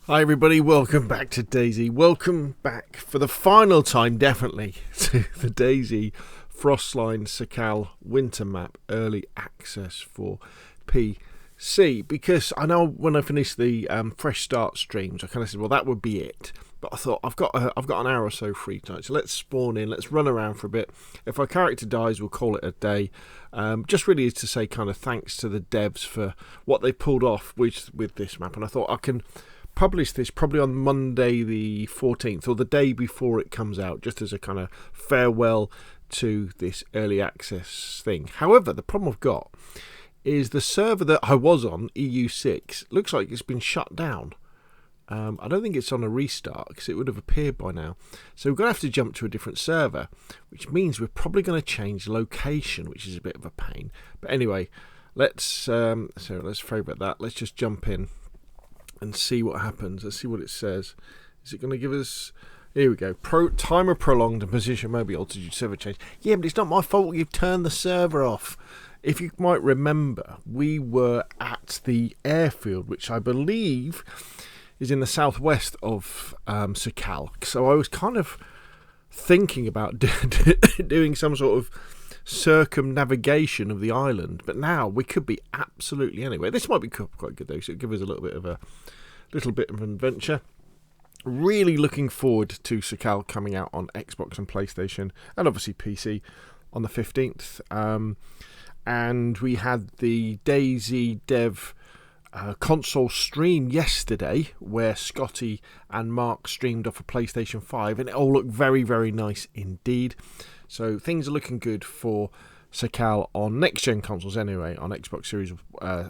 Hi everybody, welcome back to DayZ. Welcome back for the final time, definitely, to the DayZ Frostline Sakhal winter map early access for PC. Because I know when I finished the fresh start streams, I kind of said, well, that would be it. But I thought I've got an hour or so free tonight, so let's spawn in, let's run around for a bit. If our character dies, we'll call it a day. Just really is to say kind of thanks to the devs for what they pulled off with this map, and I thought I can publish this probably on Monday the 14th or the day before it comes out, just as a kind of farewell to this early access thing. However, the problem I've got is the server that I was on, EU6, looks like it's been shut down. I don't think it's on a restart because it would have appeared by now. So we're going to have to jump to a different server, which means we're probably going to change location, which is a bit of a pain. But anyway, let's favourite that. Let's just jump in and see what happens. Let's see what it says. Is it going to give us... Here we go. Timer prolonged and position maybe altitude server change. Yeah, but it's not my fault you've turned the server off. If you might remember, we were at the airfield, which I believe is in the southwest of Sakhal. So I was kind of thinking about doing some sort of circumnavigation of the island, but now we could be absolutely anywhere. This might be quite good though, so it'll give us a little bit of an adventure. Really looking forward to Sakhal coming out on Xbox and PlayStation and obviously PC on the 15th. And we had the DayZ Dev console stream yesterday where Scotty and Mark streamed off a PlayStation 5 and it all looked very, very nice indeed. So things are looking good for Sakhal on next-gen consoles anyway, on Xbox Series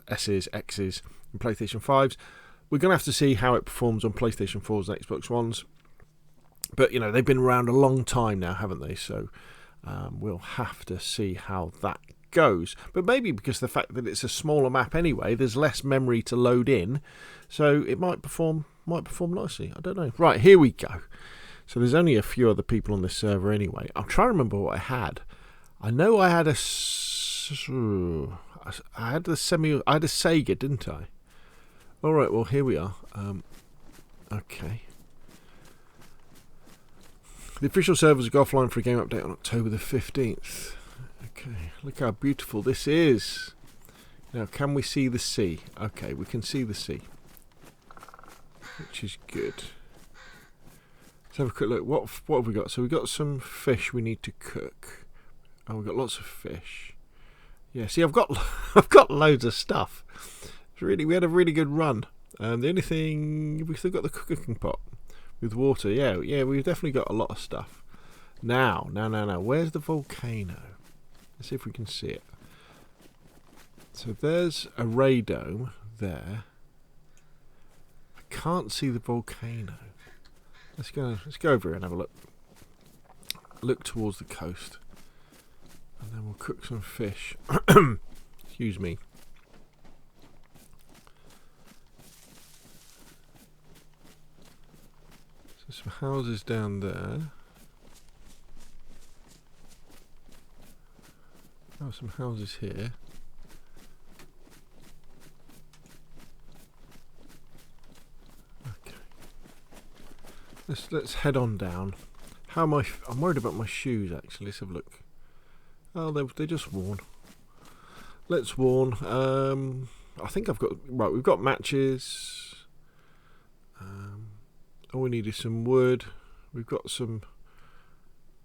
S's, X's and PlayStation 5s. We're going to have to see how it performs on PlayStation 4s and Xbox Ones. But, you know, they've been around a long time now, haven't they? So we'll have to see how that goes. But maybe because the fact that it's a smaller map anyway, there's less memory to load in. So it might perform nicely. I don't know. Right, here we go. So there's only a few other people on this server anyway. I'm trying to remember what I had. I know I had a Sega, didn't I? All right, well here we are. Okay. The official servers go offline for a game update on October the 15th. Okay, look how beautiful this is. Now, can we see the sea? Okay, we can see the sea, which is good. Let's have a quick look. What have we got? So we've got some fish we need to cook. Oh, we've got lots of fish. Yeah, see, I've got loads of stuff. We had a really good run. The only thing, we've still got the cooking pot with water. Yeah, we've definitely got a lot of stuff. Now. Where's the volcano? Let's see if we can see it. So there's a radome there. I can't see the volcano. Let's go over here and have a look. Look towards the coast. And then we'll cook some fish. Excuse me. So some houses down there. Oh, some houses here. Okay. Let's head on down. How am I? I'm worried about my shoes actually. Let's have a look. Oh, they're just worn. Let's warn. I think I've got... Right, we've got matches. All we need is some wood. We've got some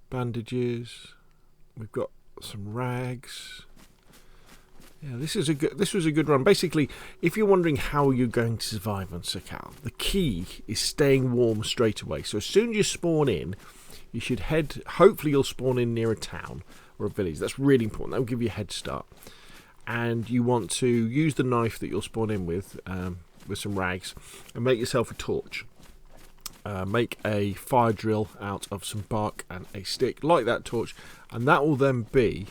bandages. We've got some rags. Yeah, this was a good run. Basically, if you're wondering how you're going to survive on Sakhal, the key is staying warm straight away. So as soon as you spawn in, you should head... Hopefully you'll spawn in near a town or a village. That's really important. That will give you a head start. And you want to use the knife that you'll spawn in with some rags and make yourself a torch. Make a fire drill out of some bark and a stick, light that torch, and that will then be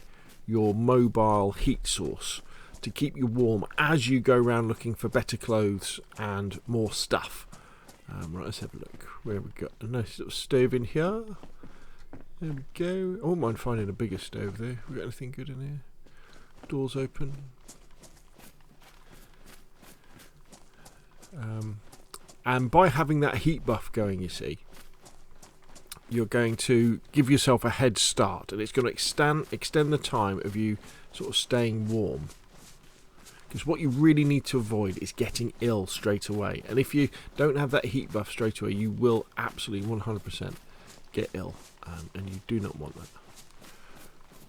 your mobile heat source to keep you warm as you go around looking for better clothes and more stuff. Right, let's have a look. Where have we got a nice little stove in here? There we go. I wouldn't mind finding a bigger stove there. We got anything good in here? Doors open. And by having that heat buff going, you see, you're going to give yourself a head start, and it's going to extend the time of you sort of staying warm. Because what you really need to avoid is getting ill straight away. And if you don't have that heat buff straight away, you will absolutely 100% get ill. And you do not want that.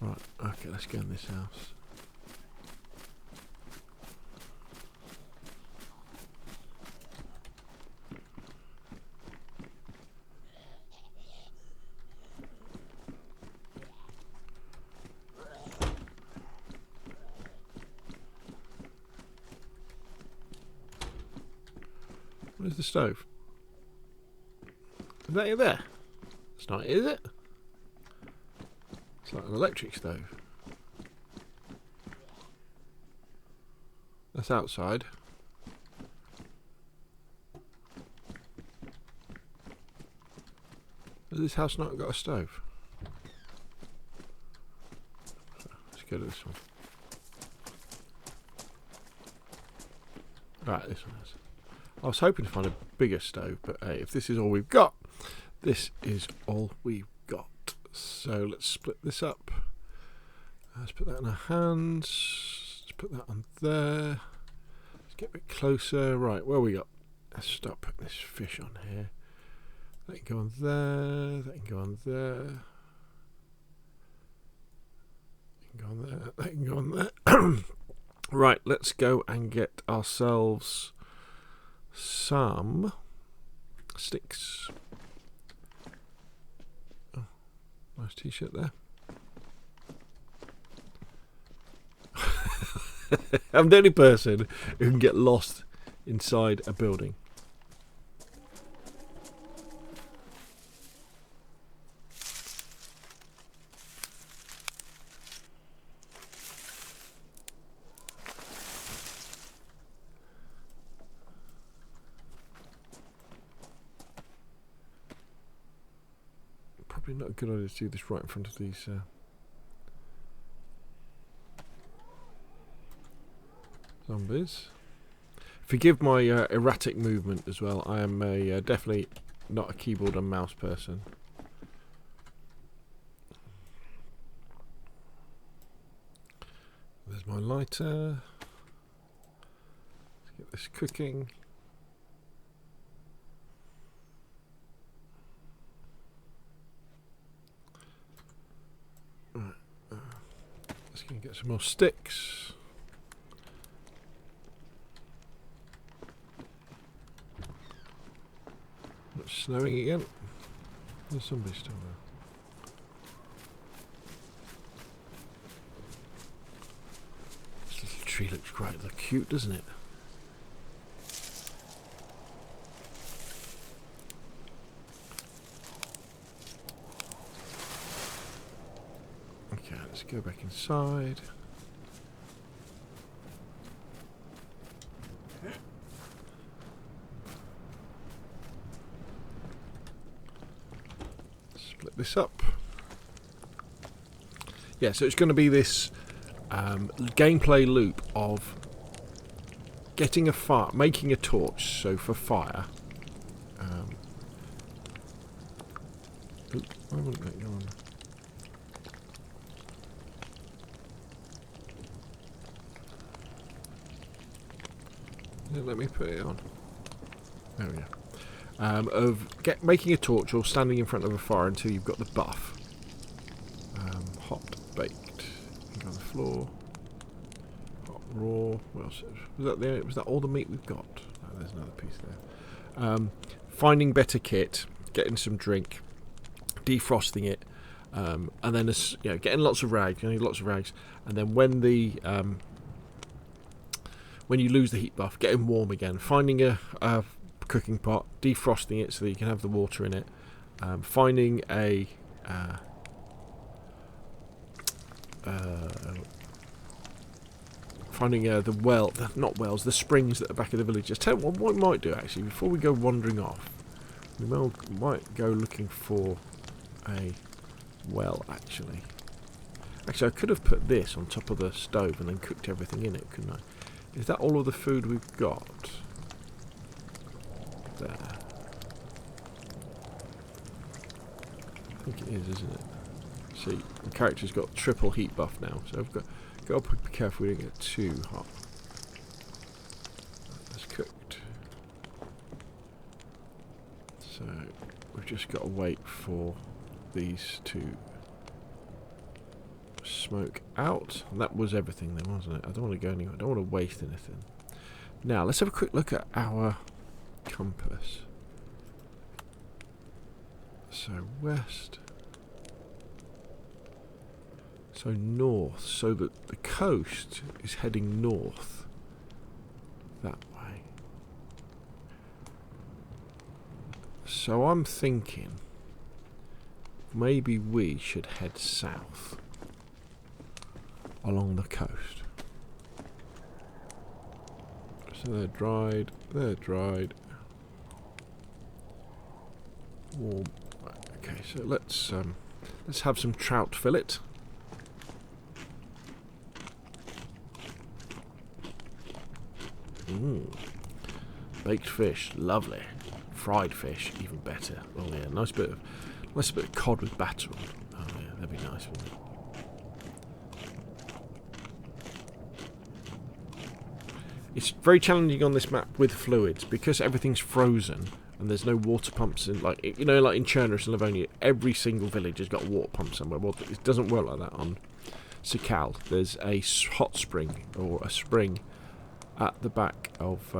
Right, okay, let's go in this house. Where's the stove? Is that it there? It's not, is it? It's like an electric stove. That's outside. Has this house not got a stove? Let's go to this one. Right, this one is. I was hoping to find a bigger stove, but hey, if this is all we've got, this is all we've got. So let's split this up. Let's put that in our hands. Let's put that on there. Let's get a bit closer. Right, where we got? Let's start putting this fish on here. That can go on there. That can go on there. That can go on there. That can go on there. Right, let's go and get ourselves some sticks. Oh, nice t-shirt there. I'm the only person who can get lost inside a building. Probably not a good idea to do this right in front of these zombies. Forgive my erratic movement as well. I am definitely not a keyboard and mouse person. There's my lighter. Let's get this cooking. Let's go and get some more sticks. It's snowing again. There's somebody still there. This little tree looks quite cute, doesn't it? Okay, let's go back inside. Split this up. Yeah, so it's going to be this gameplay loop of getting a fire, making a torch. So for fire. Why wouldn't that go on? Let me put it on. There we go. Of making a torch or standing in front of a fire until you've got the buff. Hot baked. On the floor. Hot raw. What else? Was that all the meat we've got? Oh, there's another piece there. Finding better kit, getting some drink, defrosting it, and then getting lots of rags. You need lots of rags, and then when you lose the heat buff, getting warm again, finding a cooking pot, defrosting it so that you can have the water in it, finding the springs at the back of the village. Just tell you what we might do actually, before we go wandering off, we might go looking for a well actually. Actually, I could have put this on top of the stove and then cooked everything in it, couldn't I? Is that all of the food we've got? there. I think it is, isn't it? See, the character's got triple heat buff now, so I've got to be careful we don't get too hot. That's cooked. So we've just got to wait for these to smoke out. And that was everything then, wasn't it? I don't want to go anywhere. I don't want to waste anything. Now let's have a quick look at our compass. So west. So north. So that the coast is heading north. That way. So I'm thinking maybe we should head south along the coast. So they're dried, warm. Okay, so let's have some trout fillet. Baked fish, lovely. Fried fish, even better. Oh yeah, nice bit of cod with batter on. Oh yeah, that'd be nice, wouldn't it? It's very challenging on this map with fluids because everything's frozen and there's no water pumps in, like in Chernarus and Livonia, every single village has got a water pump somewhere. Well, it doesn't work like that on Sakhal. There's a hot spring or a spring at the back of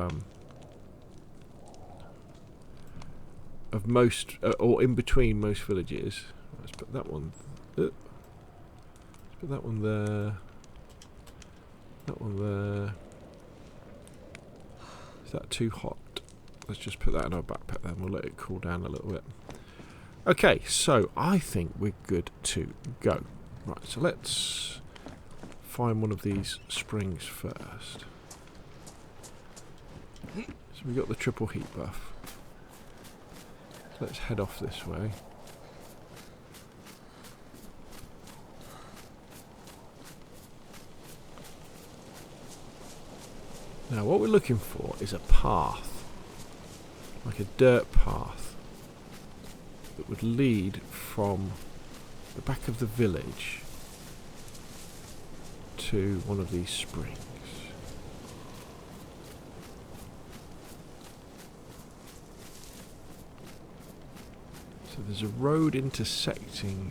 most or in between most villages. Let's put that one. Let's put that one there. That one there. Is that too hot? Let's just put that in our backpack then. We'll let it cool down a little bit. Okay, so I think we're good to go. Right, so let's find one of these springs first. So we got the triple heat buff. So let's head off this way. Now what we're looking for is a path, like a dirt path, that would lead from the back of the village to one of these springs. So there's a road intersecting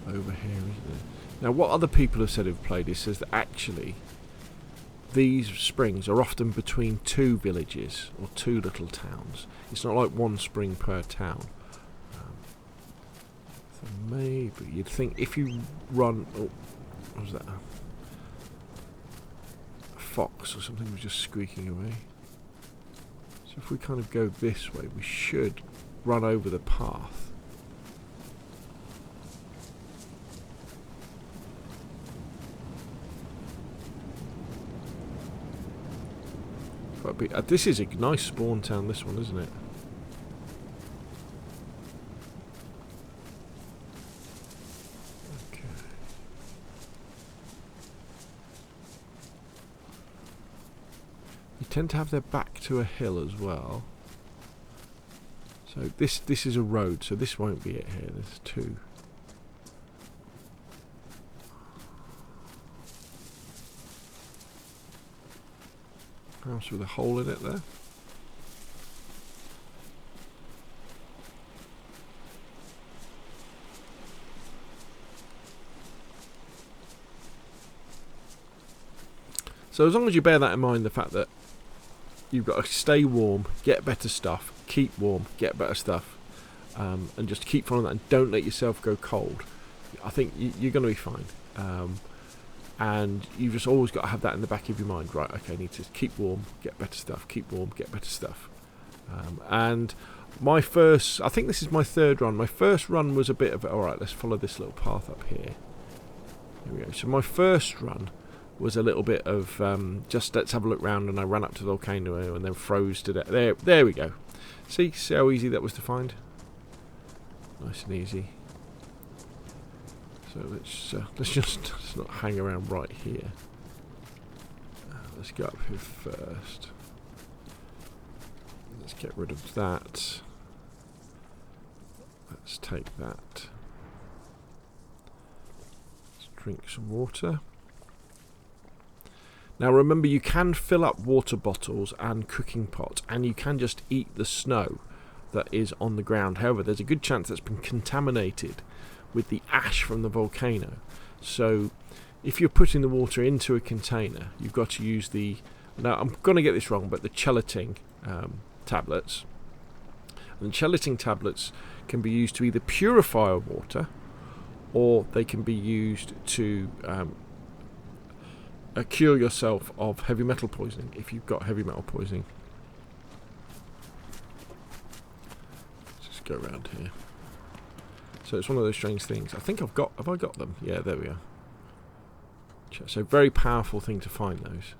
over here, isn't there? Now what other people have said who've played is says that actually these springs are often between two villages or two little towns. It's not like one spring per town. So maybe you'd think if you run... Oh, what was that? A fox or something was just squeaking away. So if we kind of go this way, we should run over the path. This is a nice spawn town, this one, isn't it? Okay. You tend to have their back to a hill as well. So this is a road, so this won't be it here. There's two. House with a hole in it there. So as long as you bear that in mind, the fact that you've got to stay warm, get better stuff, keep warm, get better stuff, and just keep following that and don't let yourself go cold, I think you're going to be fine. And you've just always got to have that in the back of your mind, right? Okay, I need to keep warm, get better stuff, keep warm, get better stuff. And my first, I think this is my third run. My first run was a bit of, alright, let's follow this little path up here. Here we go. So my first run was a little bit of just let's have a look round, and I ran up to the volcano and then froze to death. There we go. See how easy that was to find? Nice and easy. So let's not hang around right here. Let's go up here first. Let's get rid of that. Let's take that. Let's drink some water. Now remember, you can fill up water bottles and cooking pots, and you can just eat the snow that is on the ground. However, there's a good chance that's been contaminated with the ash from the volcano. So if you're putting the water into a container, you've got to use the, now I'm going to get this wrong, but the gelatin tablets. And the gelatin tablets can be used to either purify water, or they can be used to cure yourself of heavy metal poisoning if you've got heavy metal poisoning. Let's just go around here. So it's one of those strange things. I think have I got them? Yeah, there we are. So very powerful thing to find those.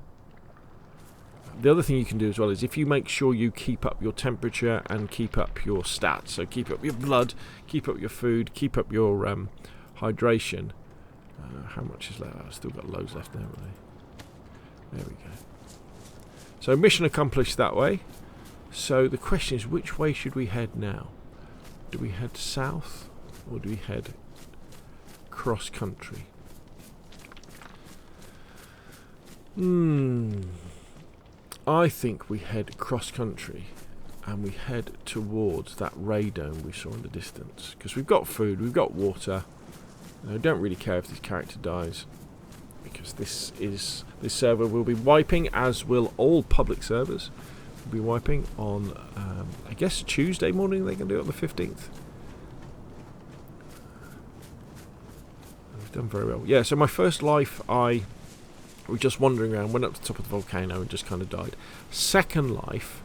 The other thing you can do as well is if you make sure you keep up your temperature and keep up your stats, so keep up your blood, keep up your food, keep up your hydration. How much is left? I've still got loads left there, really. There we go. So mission accomplished that way. So the question is, which way should we head now? Do we head south or do we head cross country? I think we head cross country and we head towards that radome we saw in the distance, because we've got food, we've got water. I don't really care if this character dies, because this server will be wiping, as will all public servers. We'll be wiping on I guess Tuesday morning. They can do it on the 15th. We've done very well. Yeah, so my first life, I was just wandering around, went up to the top of the volcano and just kind of died. Second life,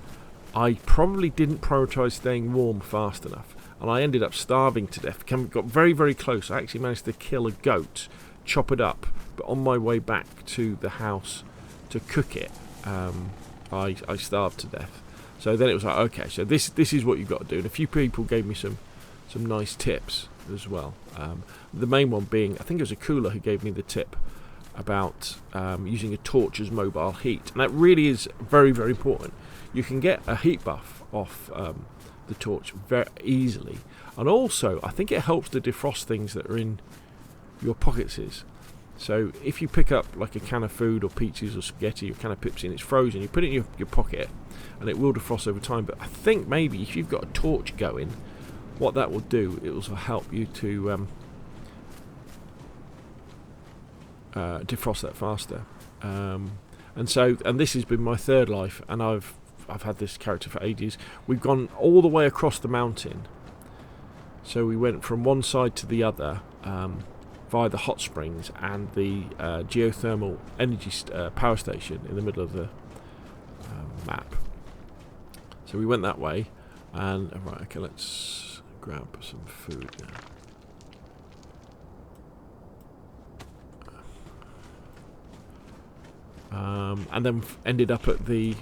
I probably didn't prioritise staying warm fast enough, and I ended up starving to death. Got very, very close. I actually managed to kill a goat, chop it up, but on my way back to the house to cook it, I starved to death. So then it was like, okay, so this is what you've got to do. And a few people gave me some nice tips as well. The main one being, I think it was a cooler who gave me the tip about using a torch as mobile heat, and that really is very, very important. You can get a heat buff off the torch very easily, and also I think it helps to defrost things that are in your pockets. So if you pick up like a can of food or pizzas or spaghetti or a can of Pepsi and it's frozen, you put it in your pocket and it will defrost over time. But I think maybe if you've got a torch going, what that will do, it will also help you to defrost that faster. And this has been my third life, and I've had this character for ages. We've gone all the way across the mountain, so we went from one side to the other via the hot springs and the geothermal energy power station in the middle of the map. So we went that way, and right, okay, let's grab some food now. And then ended up at the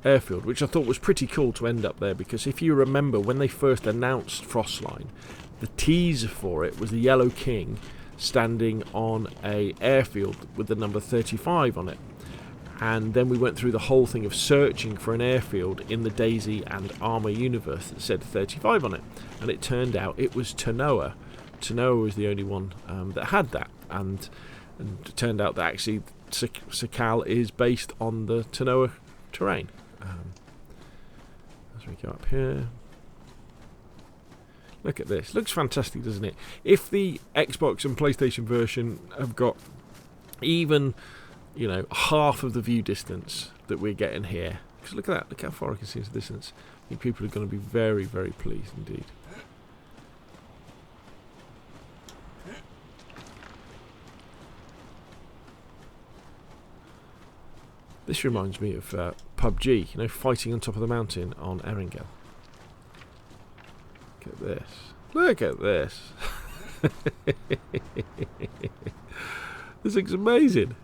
airfield, which I thought was pretty cool to end up there, because if you remember when they first announced Frostline, the teaser for it was the Yellow King standing on a airfield with the number 35 on it. And then we went through the whole thing of searching for an airfield in the DayZ and Armour universe that said 35 on it, and it turned out it was Tanoa. Tanoa was the only one that had that, and it turned out that actually Sakhal is based on the Tanoa terrain. As we go up here, look at this. Looks fantastic, doesn't it? If the Xbox and PlayStation version have got even, half of the view distance that we're getting here, because look at that. Look how far I can see into the distance. I think people are going to be very, very pleased indeed. This reminds me of PUBG, fighting on top of the mountain on Erangel. Look at this. Look at this. This looks amazing.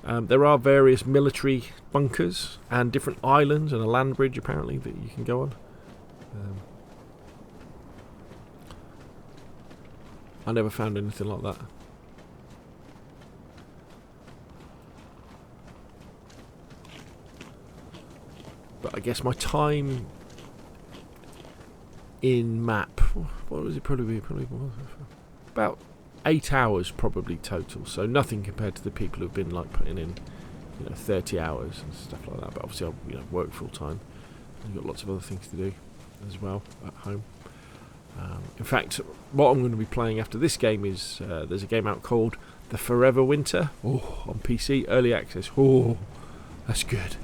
There are various military bunkers and different islands and a land bridge apparently that you can go on. I never found anything like that. But I guess my time in map, what was it probably? Probably about 8 hours probably total. So nothing compared to the people who've been like putting in, 30 hours and stuff like that. But obviously I work full time. I've got lots of other things to do as well at home. In fact, what I'm going to be playing after this game is there's a game out called The Forever Winter on PC, early access. Oh, that's good.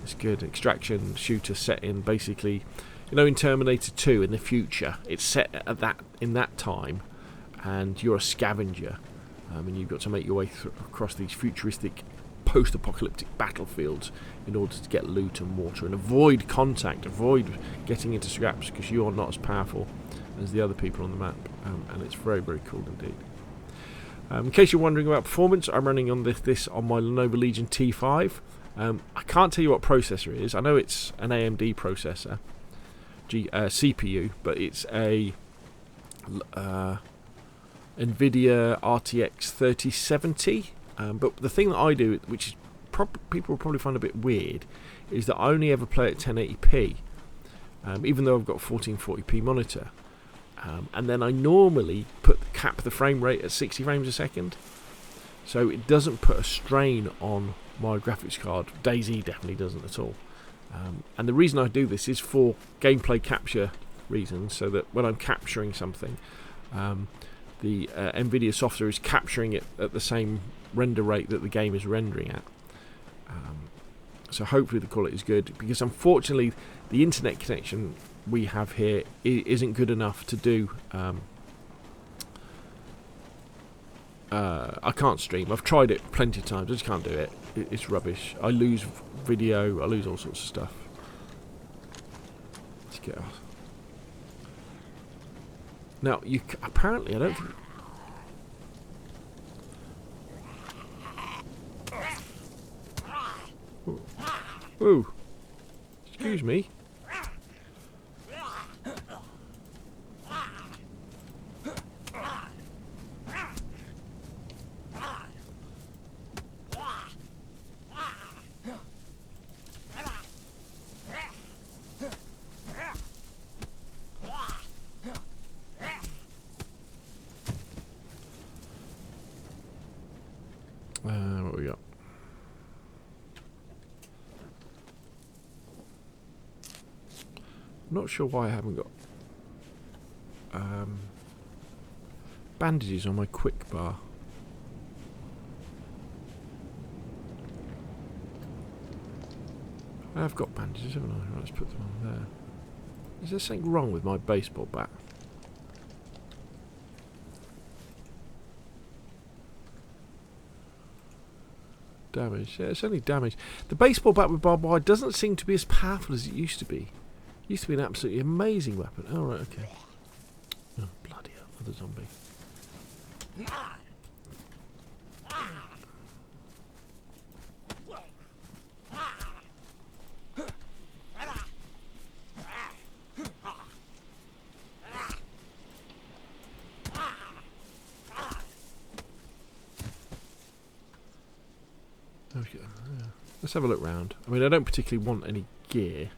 It's good. Extraction shooter set in basically, in Terminator 2 in the future. It's set at in that time, and you're a scavenger, and you've got to make your way across these futuristic post-apocalyptic battlefields in order to get loot and water and avoid contact, avoid getting into scraps, because you're not as powerful as the other people on the map, and it's very, very cool indeed. In case you're wondering about performance, I'm running on this on my Lenovo Legion T5. I can't tell you what processor it is. I know it's an AMD processor, CPU, but it's a NVIDIA RTX 3070. But the thing that I do, which is people will probably find a bit weird, is that I only ever play at 1080p, even though I've got a 1440p monitor. And then I normally cap the frame rate at 60 frames a second, so it doesn't put a strain on my graphics card. DayZ definitely doesn't at all. And the reason I do this is for gameplay capture reasons, so that when I'm capturing something, the NVIDIA software is capturing it at the same render rate that the game is rendering at. So hopefully the quality is good, because unfortunately the internet connection we have here isn't good enough to do. I can't stream. I've tried it plenty of times. I just can't do it. It's rubbish. I lose video. I lose all sorts of stuff. Let's get off. Now apparently I don't think. Ooh. Excuse me. What we got? I'm not sure why I haven't got bandages on my quick bar. I've got bandages, haven't I? Right, let's put them on there. Is there something wrong with my baseball bat? Damage. Yeah, it's only damage. The baseball bat with barbed wire doesn't seem to be as powerful as it used to be. It used to be an absolutely amazing weapon. Oh, right, okay. Oh, bloody hell, another zombie. Let's have a look round. I mean, I don't particularly want any gear,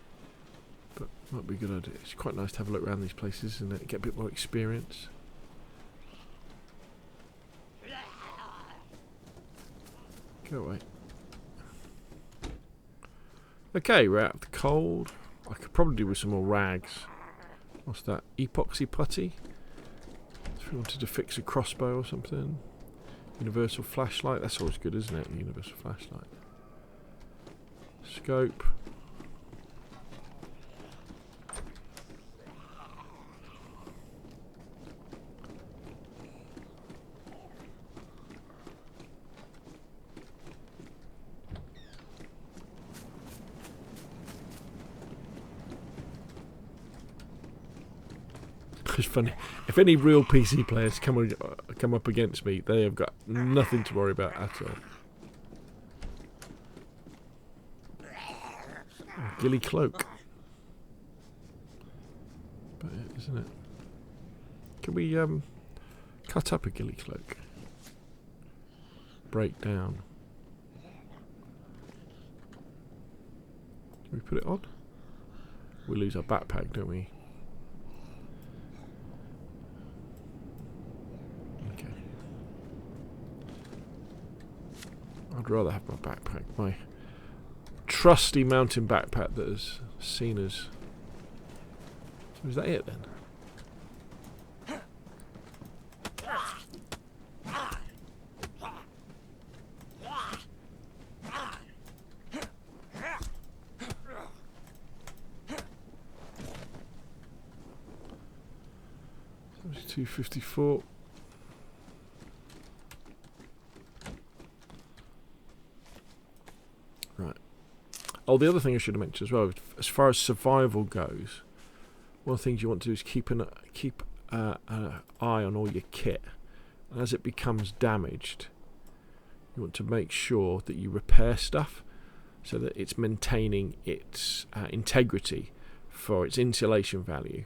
but might be a good idea. It's quite nice to have a look around these places and get a bit more experience. Go away. Okay, we're out of the cold. I could probably do with some more rags. What's that? Epoxy putty? If we wanted to fix a crossbow or something. Universal flashlight. That's always good, isn't it? Universal flashlight. Scope. It's funny. If any real PC players come up against me, they have got nothing to worry about at all. Ghillie cloak. But isn't it? Can we cut up a ghillie cloak? Break down. Can we put it on? We lose our backpack, don't we? Okay. I'd rather have my backpack. My trusty mountain backpack that has seen us. So is that it then? $254. Right. Oh, the other thing I should have mentioned as well, as far as survival goes, one of the things you want to do is keep an eye on all your kit. And as it becomes damaged, you want to make sure that you repair stuff so that it's maintaining its integrity for its insulation value.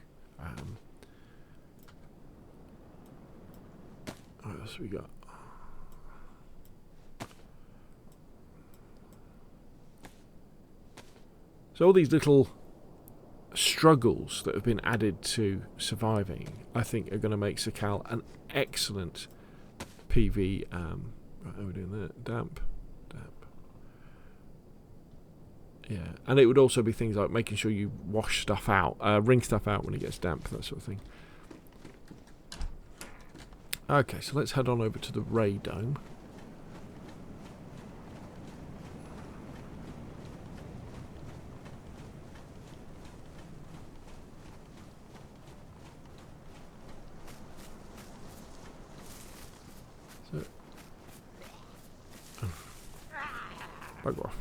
What else have we got? So all these little struggles that have been added to surviving, I think, are going to make Sakhal an excellent PV. Right, how are we doing that? Damp. Yeah, and it would also be things like making sure you wash stuff out, wring stuff out when it gets damp, that sort of thing. Okay, so let's head on over to the Ray Dome. So, bugger off.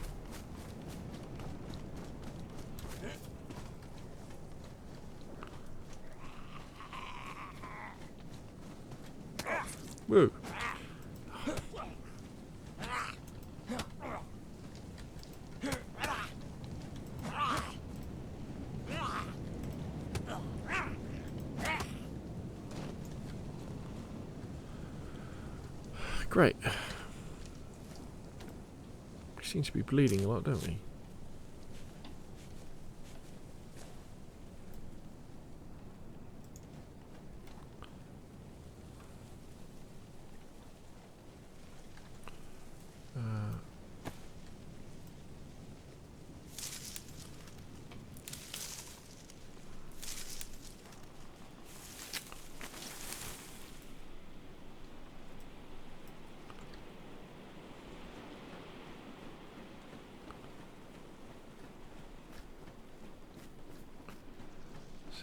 Woo. Great. We seem to be bleeding a lot, don't we?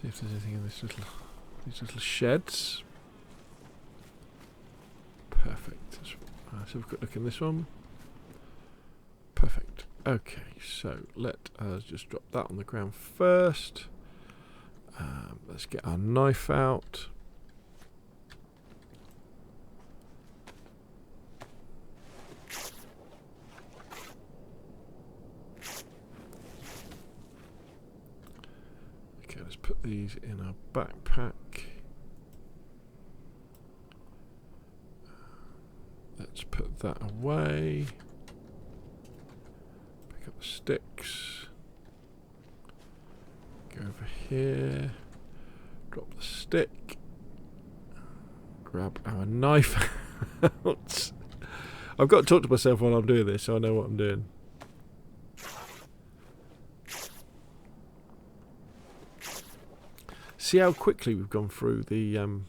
See if there's anything in these little sheds. Perfect. Let's have a quick look in this one. Perfect. Okay, so let us just drop that on the ground first. Let's get our knife out. Okay, let's put these in our backpack. Let's put that away. Pick up the sticks. Go over here. Drop the stick. Grab our knife out. I've got to talk to myself while I'm doing this so I know what I'm doing. See how quickly we've gone through the... Oh,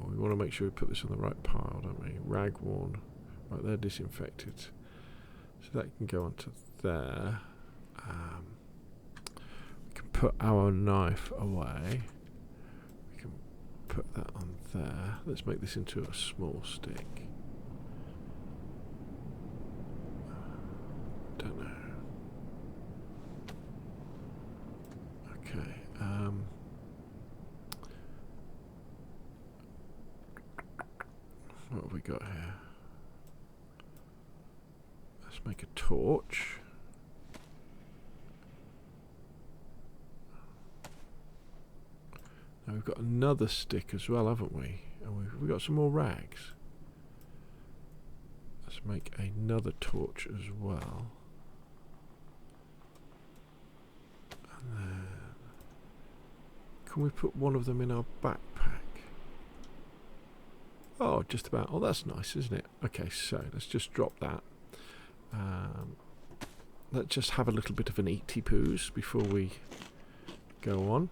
we want to make sure we put this on the right pile, don't we? Ragworn. Right, they're disinfected. So that can go onto there. We can put our knife away. We can put that on there. Let's make this into a small stick. Don't know. Okay. What have we got here? Let's make a torch. Now we've got another stick as well, haven't we? And we've got some more rags. Let's make another torch as well. can we put one of them in our backpack? Oh, just about. Oh, that's nice, isn't it? Okay, so let's just drop that. Let's just have a little bit of an eaty poos before we go on.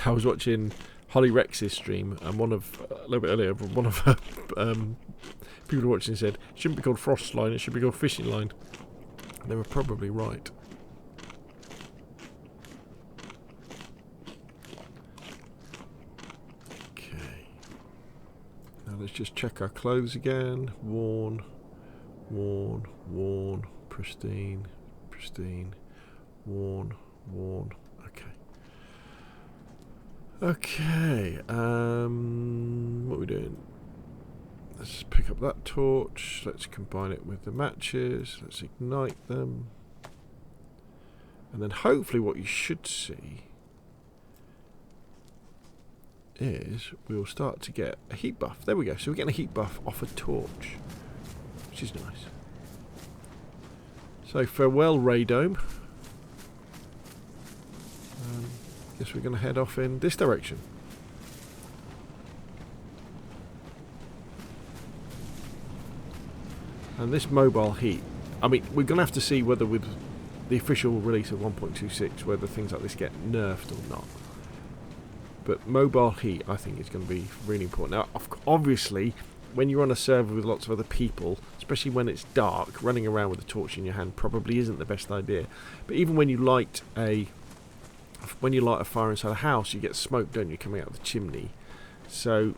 I was watching Holly Rex's stream, and a little bit earlier, one of her people watching said it shouldn't be called Frostline, it should be called Fishing Line. And they were probably right. Okay. Now let's just check our clothes again. Worn, worn, worn, pristine, pristine, worn, worn. Okay. Okay, what are we doing? Let's pick up that torch, let's combine it with the matches, let's ignite them. And then hopefully what you should see is we'll start to get a heat buff. There we go, so we're getting a heat buff off a torch, which is nice. So farewell Raydome. Guess we're going to head off in this direction. And this mobile heat, I mean, we're going to have to see whether with the official release of 1.26 whether things like this get nerfed or not. But mobile heat, I think, is going to be really important. Now, obviously, when you're on a server with lots of other people, especially when it's dark, running around with a torch in your hand probably isn't the best idea. But even when you light a fire inside a house, you get smoke, don't you, coming out of the chimney. So,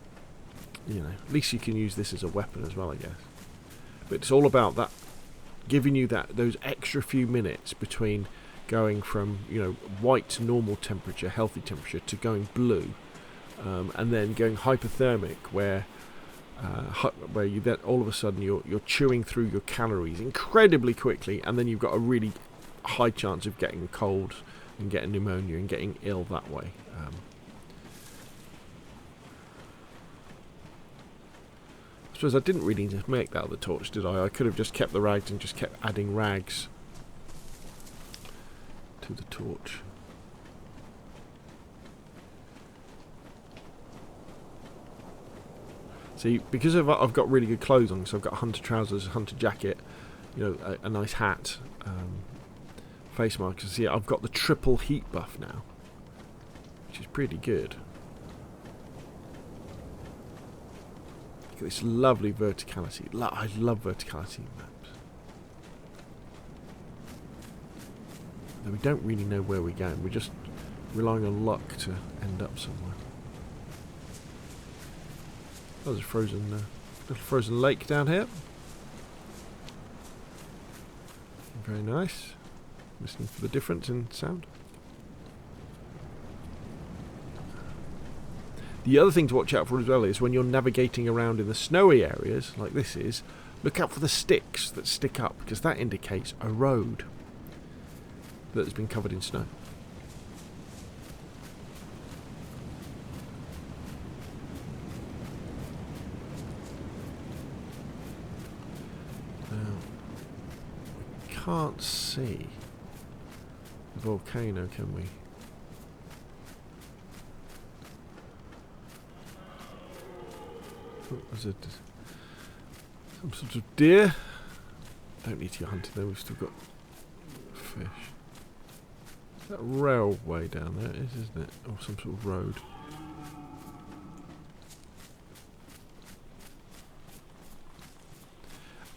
you know, at least you can use this as a weapon as well, I guess. But it's all about that, giving you those extra few minutes between going from, you know, white to normal temperature, healthy temperature, to going blue, and then going hypothermic, where you then all of a sudden you're chewing through your calories incredibly quickly, and then you've got a really high chance of getting a cold and getting pneumonia and getting ill that way. I suppose I didn't really need to make that other torch, did I? I could have just kept the rags and just kept adding rags to the torch. See, because I've got really good clothes on, so I've got hunter trousers, a hunter jacket, you know, a nice hat, face markers. See, I've got the triple heat buff now, which is pretty good. Look at this lovely verticality. I love verticality in maps. Though we don't really know where we're going. We're just relying on luck to end up somewhere. Oh, there's a little frozen lake down here. Very nice. Listening for the difference in sound. The other thing to watch out for as well is when you're navigating around in the snowy areas, like this is, look out for the sticks that stick up, because that indicates a road that has been covered in snow. Now, we can't see the volcano, can we? Was it some sort of deer? Don't need to go hunting there, we've still got fish. Is that railway down there? It is, isn't it? Or some sort of road.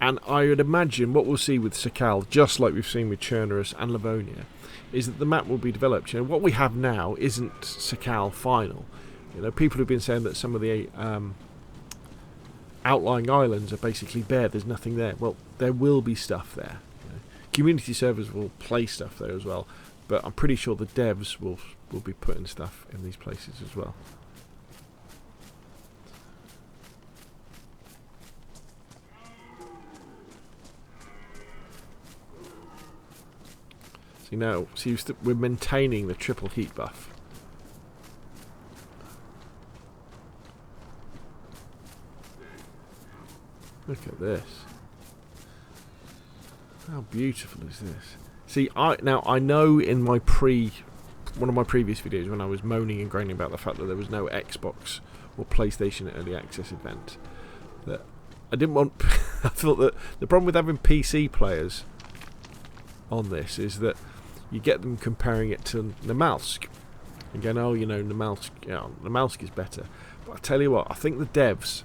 And I would imagine what we'll see with Sakhal, just like we've seen with Chernerus and Livonia, is that the map will be developed. You know, what we have now isn't Sakhal final. You know, people have been saying that some of the outlying islands are basically bare, there's nothing there. Well, there will be stuff there. You know. Community servers will play stuff there as well, but I'm pretty sure the devs will be putting stuff in these places as well. See now, we're maintaining the triple heat buff. Look at this. How beautiful is this? See, I know in my one of my previous videos when I was moaning and groaning about the fact that there was no Xbox or PlayStation Early Access event, that I didn't want. I thought that the problem with having PC players on this is that you get them comparing it to Namalsk and going, oh, you know, Namalsk is better. But I tell you what, I think the devs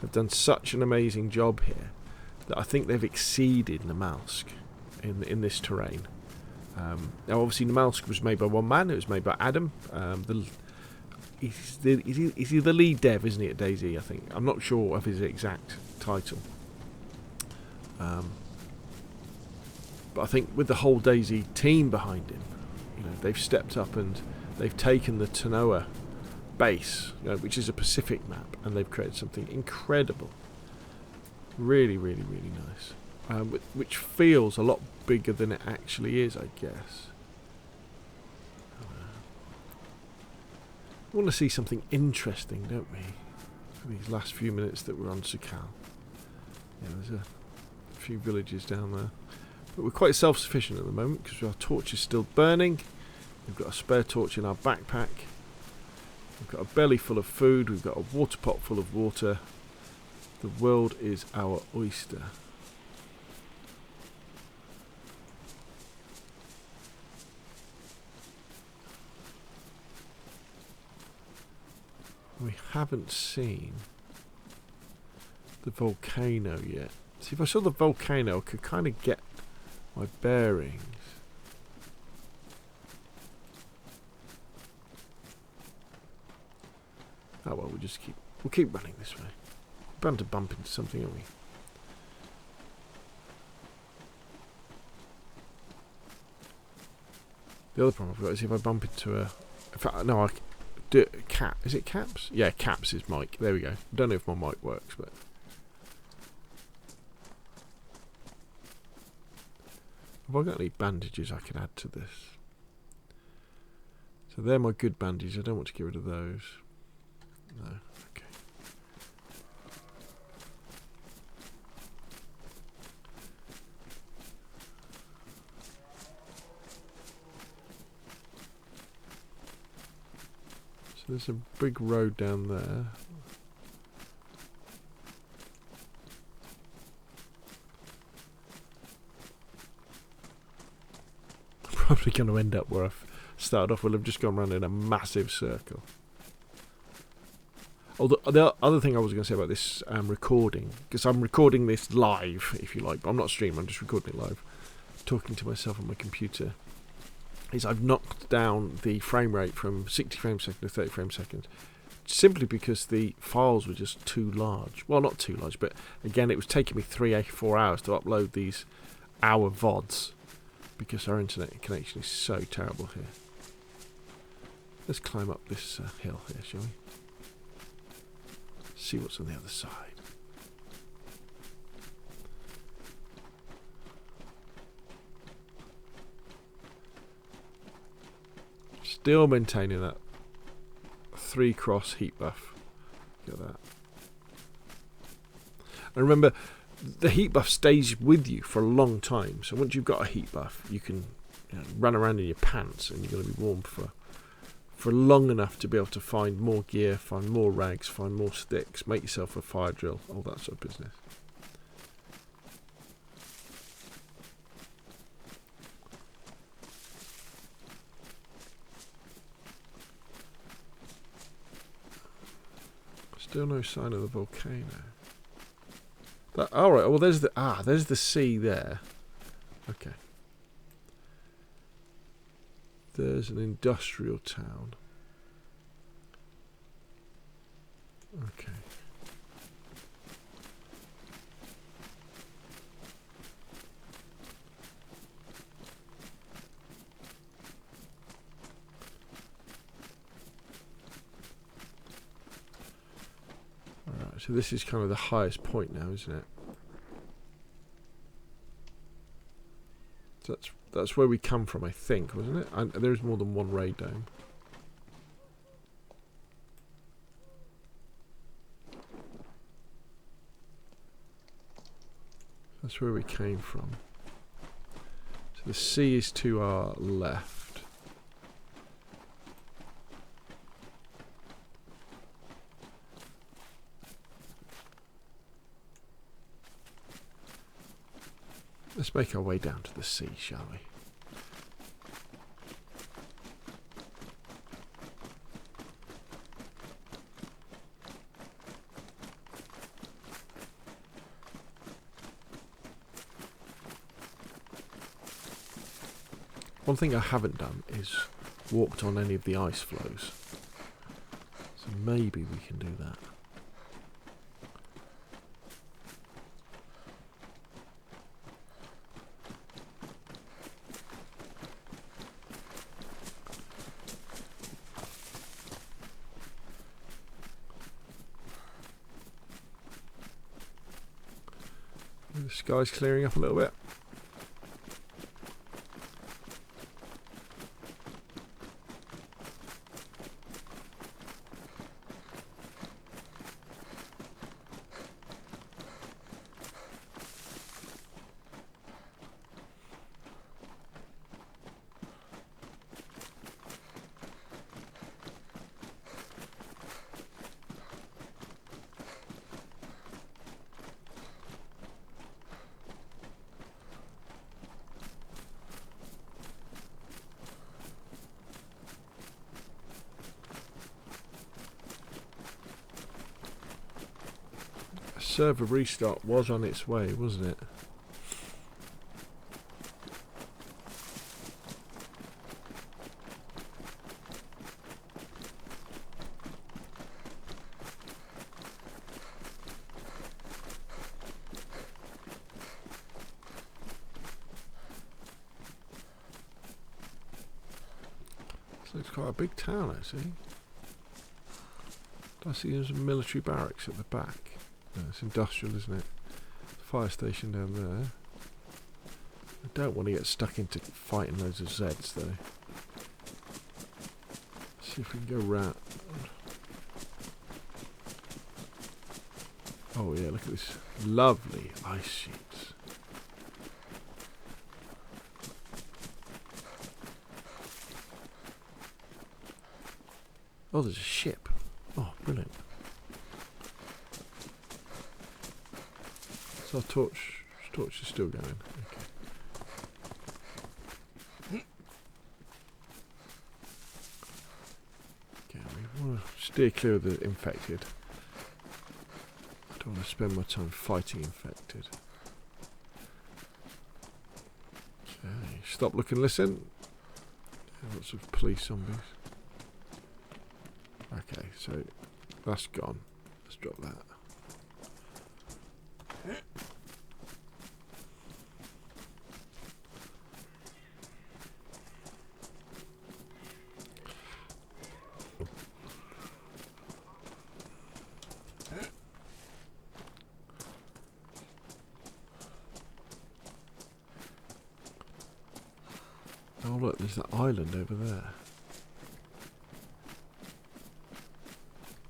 have done such an amazing job here that I think they've exceeded Namalsk in this terrain. Now, obviously, Namalsk was made by one man. It was made by Adam. He's the lead dev, isn't he, at DayZ? I think. I'm not sure of his exact title. But I think with the whole DayZ team behind him, you know, they've stepped up and they've taken the Tanoa base, you know, which is a Pacific map, and they've created something incredible. Really, really, really nice. Which feels a lot bigger than it actually is, I guess. We want to see something interesting, don't we? For these last few minutes that we're on Sakhal. Yeah, there's a few villages down there. But we're quite self-sufficient at the moment because our torch is still burning. We've got a spare torch in our backpack. We've got a belly full of food. We've got a water pot full of water. The world is our oyster. We haven't seen the volcano yet. See, if I saw the volcano, I could kind of get my bearings. Oh well, we'll keep running this way. We're bound to bump into something, aren't we? The other problem I've got is if I bump into a... In fact, no, I do cap. Is it caps? Yeah, caps is mic. There we go. I don't know if my mic works, but... Have I got any bandages I can add to this? So they're my good bandages. I don't want to get rid of those. No. Okay. So there's a big road down there. Probably going to end up where I've started off. We'll have just gone around in a massive circle. Although the other thing I was going to say about this recording, because I'm recording this live, if you like, but I'm not streaming, I'm just recording it live, talking to myself on my computer, is I've knocked down the frame rate from 60 frames a second to 30 frames a second, simply because the files were just too large. Well, not too large, but again, it was taking me 3-4 hours to upload these hour VODs, because our internet connection is so terrible here. Let's climb up this hill here, shall we? See what's on the other side. Still maintaining that 3-cross heat buff. Look at that. And remember, the heat buff stays with you for a long time. So once you've got a heat buff, you can run around in your pants and you're going to be warm for long enough to be able to find more gear, find more rags, find more sticks, make yourself a fire drill, all that sort of business. Still no sign of the volcano. All right. Well, there's the sea there. Okay. There's an industrial town. Okay. Alright, so this is kind of the highest point now, isn't it? So that's where we come from, I think, wasn't it? And there's more than one raid dome. That's where we came from. So the sea is to our left. Let's make our way down to the sea, shall we? One thing I haven't done is walked on any of the ice floes. So maybe we can do that. The sky's clearing up a little bit. Server restart was on its way, wasn't it? This looks quite a big town, actually. I see there's a military barracks at the back. No, it's industrial, isn't it? Fire station down there. I don't want to get stuck into fighting loads of Zeds, though. Let's see if we can go round. Oh yeah, look at this lovely ice sheets. Oh, there's a ship. Oh, brilliant. So our torch is still going. Okay. Okay, we want to steer clear of the infected. I don't want to spend my time fighting infected. Okay, stop, look and listen. Lots of police zombies. Okay, so that's gone. Let's drop that. Oh look, there's that island over there.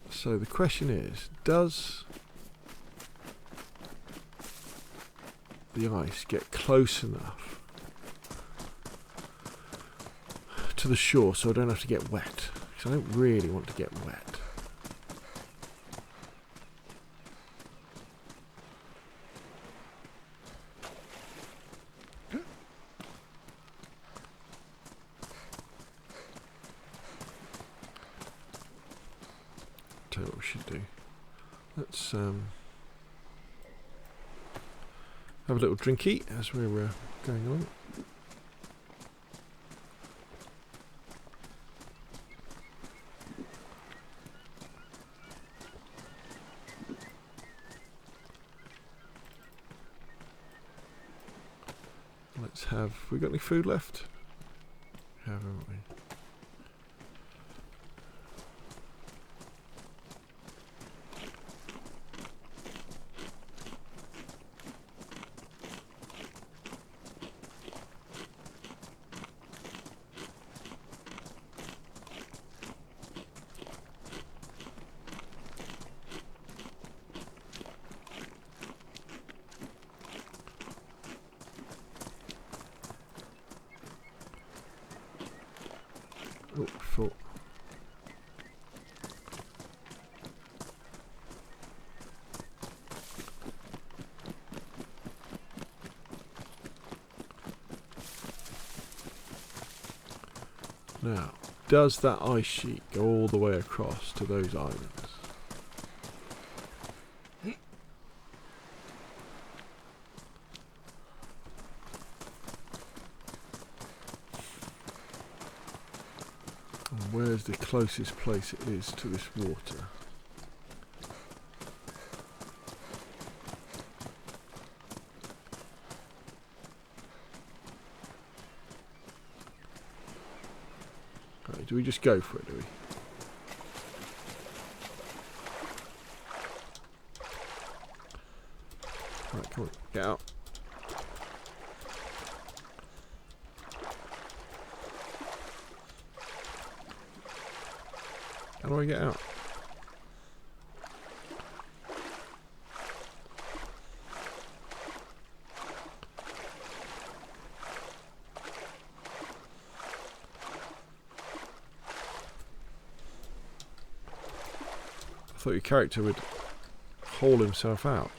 So the question is, does the ice get close enough to the shore so I don't have to get wet? Because I don't really want to get wet. Tell you what we should do. Let's have a little drinky as we're going along. Let's have. We got any food left? Haven't we? Oh, full. Now, does that ice sheet go all the way across to those islands? And where's the closest place it is to this water? Do we just go for it, do we? Right, come on, get out. How do I get out? I thought your character would haul himself out.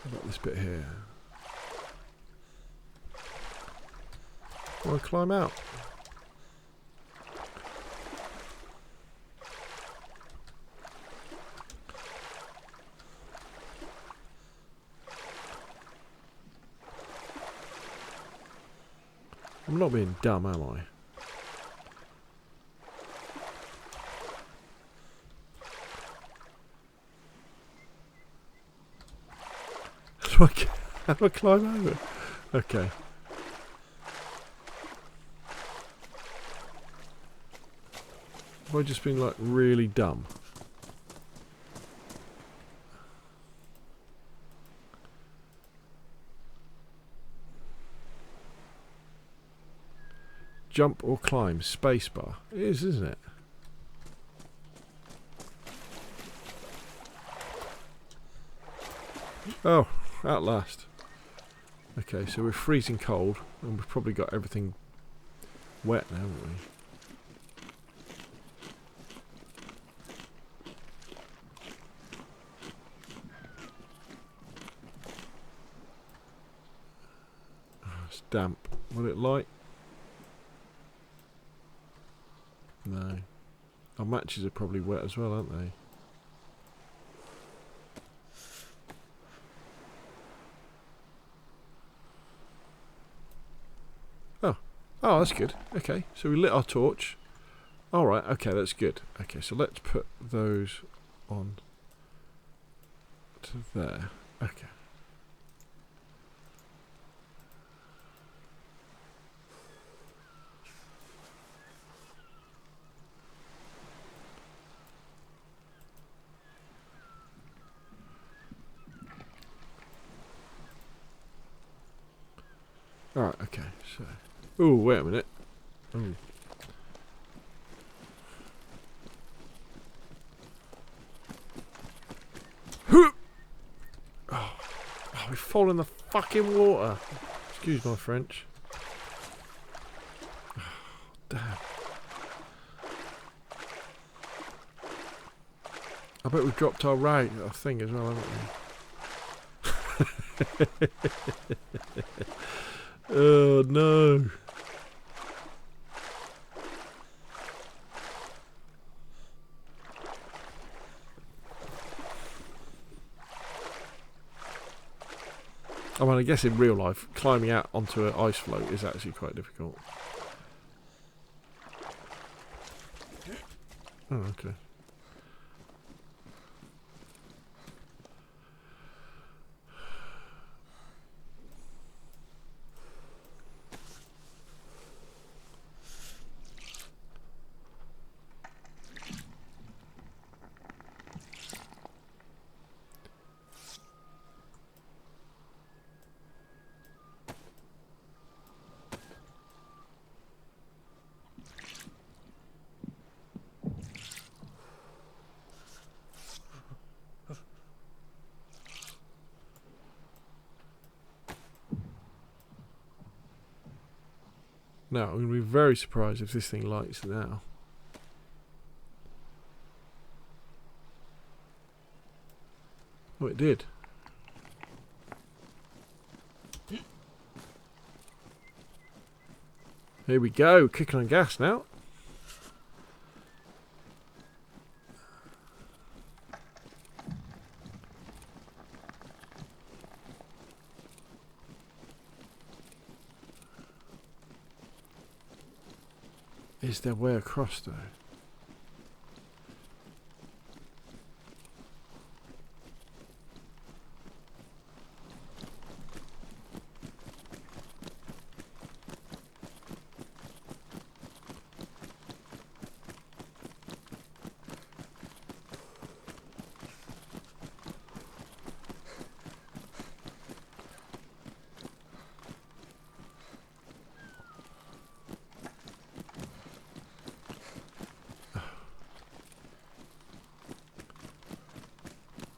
What about this bit here? I want to climb out. I'm not being dumb, am I? How do I climb over? Okay. Have I just been like really dumb? Jump or climb, spacebar. It is, isn't it? Oh, at last. Okay, so we're freezing cold, and we've probably got everything wet now, haven't we? Oh, it's damp. Will it light? No. Our matches are probably wet as well, aren't they? Oh, that's good. Okay, so we lit our torch. Alright, okay, that's good. Okay, so let's put those on to there. Okay. Alright, okay, so... Ooh, wait a minute. Ooh. Oh, we fall in the fucking water. Excuse my French. Oh, damn. I bet we've dropped our thing as well, haven't we? Oh no. I mean, I guess in real life, climbing out onto an ice float is actually quite difficult. Oh, okay. Now, I'm going to be very surprised if this thing lights now. Oh, it did. Here we go, kicking on gas now. Is there a way across though?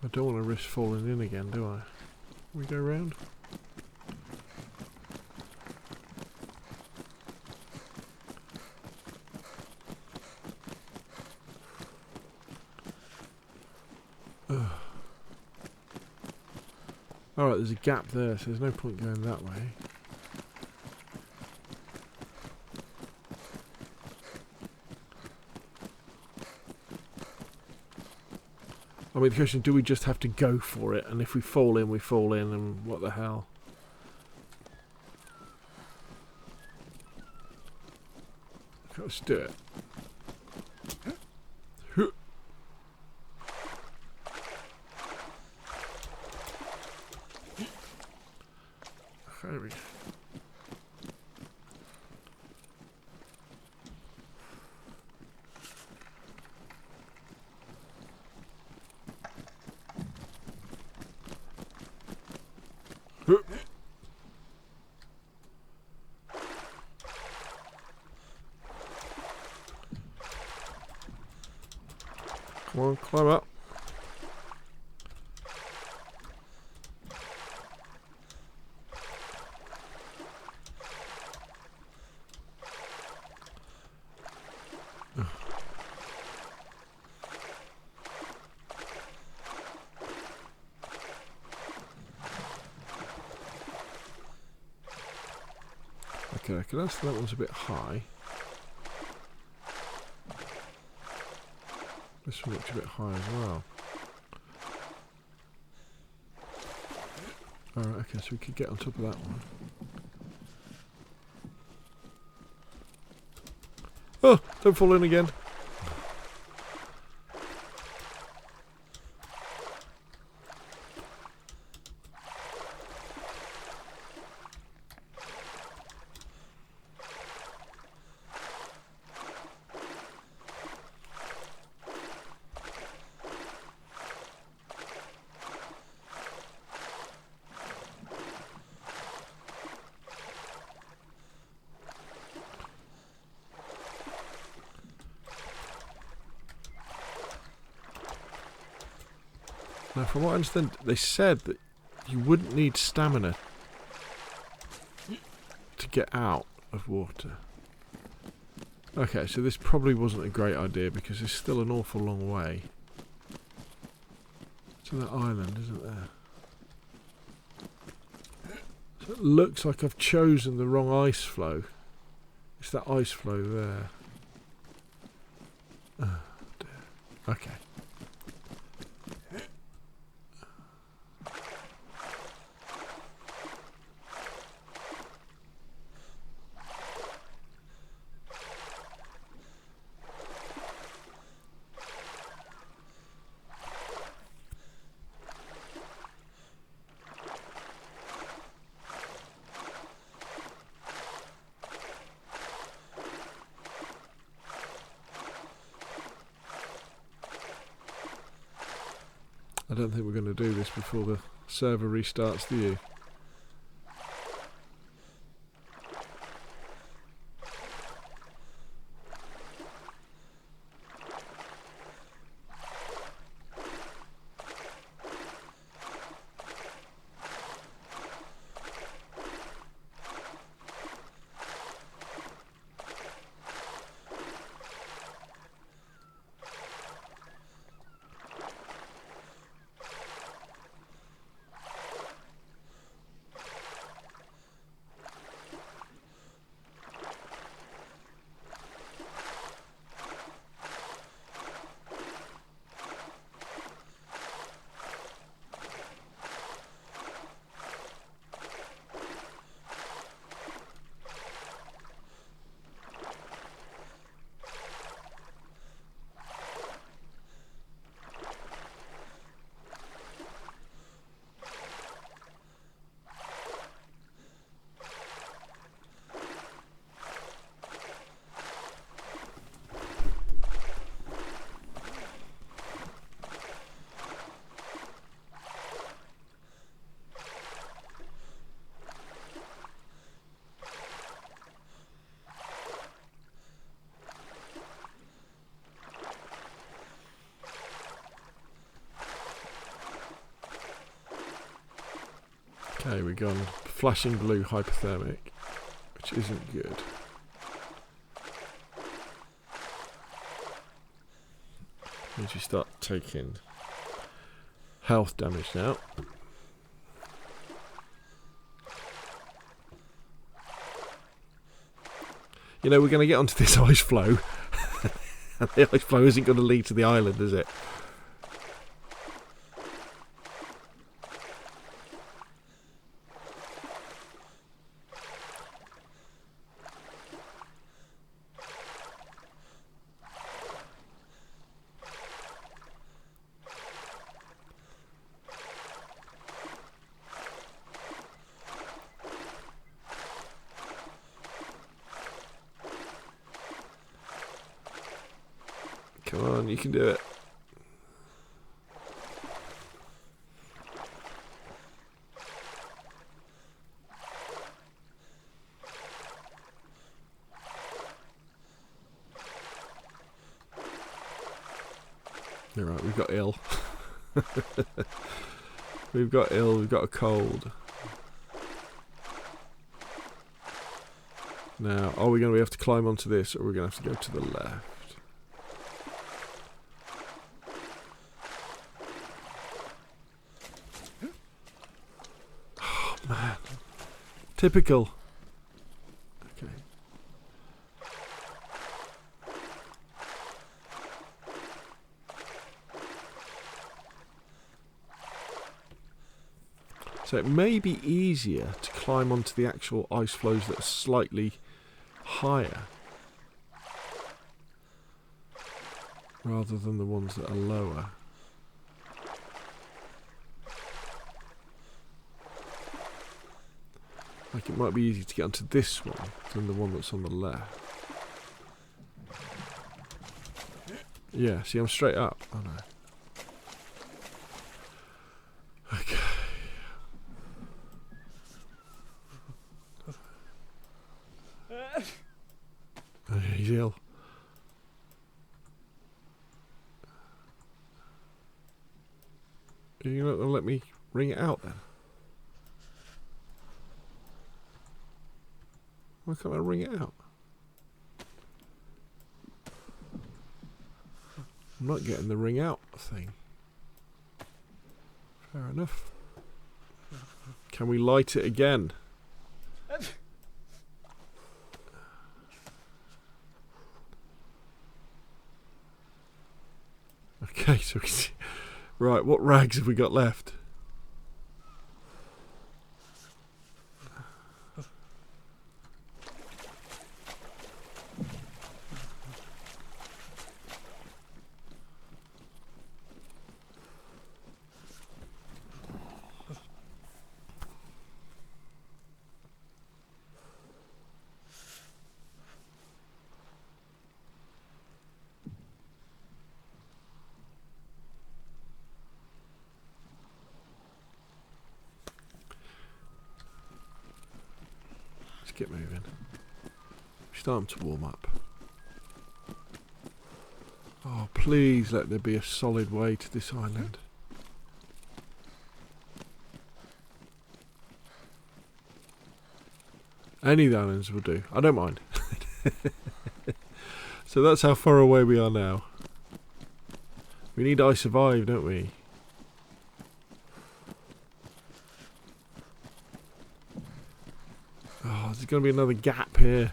I don't want to risk falling in again, do I? We go round? Alright, there's a gap there, so there's no point going that way. I mean, the question, do we just have to go for it? And if we fall in, we fall in, and what the hell? Okay, let's do it. There we go. Come on, climb up. Okay, that's, that one's a bit high. This one looks a bit high as well. Alright, okay, so we could get on top of that one. Oh, don't fall in again. Now, from what I understand, they said that you wouldn't need stamina to get out of water. Okay, so this probably wasn't a great idea because there's still an awful long way to that island, isn't there? So it looks like I've chosen the wrong ice flow. It's that ice flow there. Oh, dear. Okay. I don't think we're going to do this before the server restarts, do you? Okay, we've gone flashing blue hypothermic, which isn't good. Means you start taking health damage now. You know, we're going to get onto this ice flow. And the ice flow isn't going to lead to the island, is it? Come on, you can do it. You're right, we've got ill. We've got ill, we've got a cold. Now, are we going to have to climb onto this, or are we going to have to go to the left? Oh, man. Typical. Okay. So it may be easier to climb onto the actual ice flows that are slightly higher rather than the ones that are lower. Like it might be easier to get onto this one than the one that's on the left. Yeah, see, I'm straight up. Oh no. Okay. Oh, he's ill. Are you not going to let me ring it out then? Why can't I ring it out? I'm not getting the ring out thing. Fair enough. Can we light it again? Okay, so we see. Right, what rags have we got left? Get moving. Starting to warm up. Oh, please let there be a solid way to this island. Any of the islands will do. I don't mind. So that's how far away we are now. We need I Survive, don't we? Oh, there's going to be another gap here.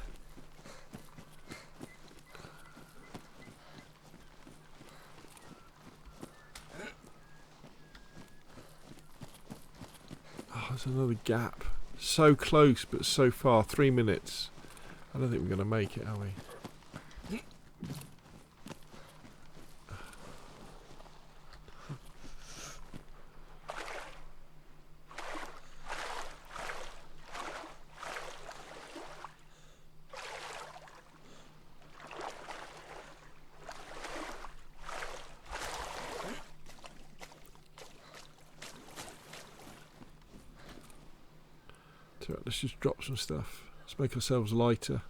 Oh, there's another gap. So close, but so far. 3 minutes. I don't think we're going to make it, are we? Let's just drop some stuff. Let's make ourselves lighter.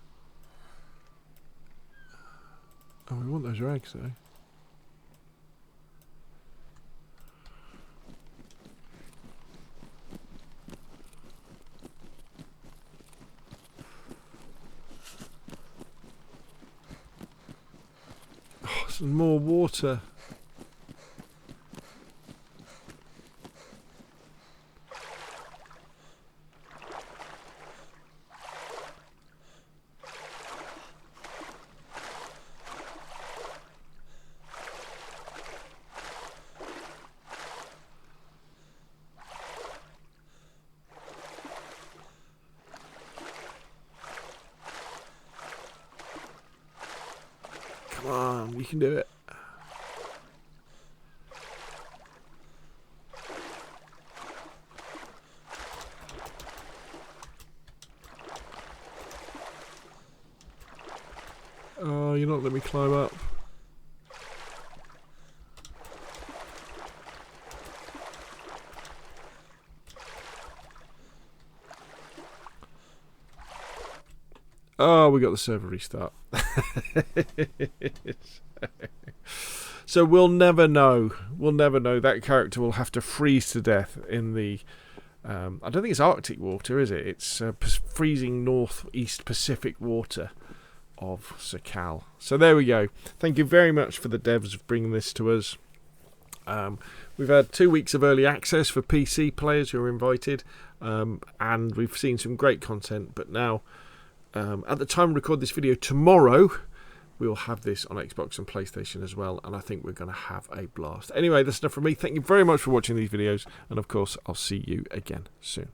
Oh, we want those rags though. Some more water. Come on, you can do it. Oh, you're not letting me climb up. Oh, we got the server restart. So we'll never know. We'll never know. That character will have to freeze to death in the... I don't think it's Arctic water, is it? It's freezing northeast Pacific water of Sakhal. So there we go. Thank you very much for the devs of bringing this to us. We've had 2 weeks of early access for PC players who are invited, and we've seen some great content. But now, at the time we record this video, tomorrow we'll have this on Xbox and PlayStation as well, and I think we're going to have a blast. Anyway, that's enough from me. Thank you very much for watching these videos, and of course I'll see you again soon.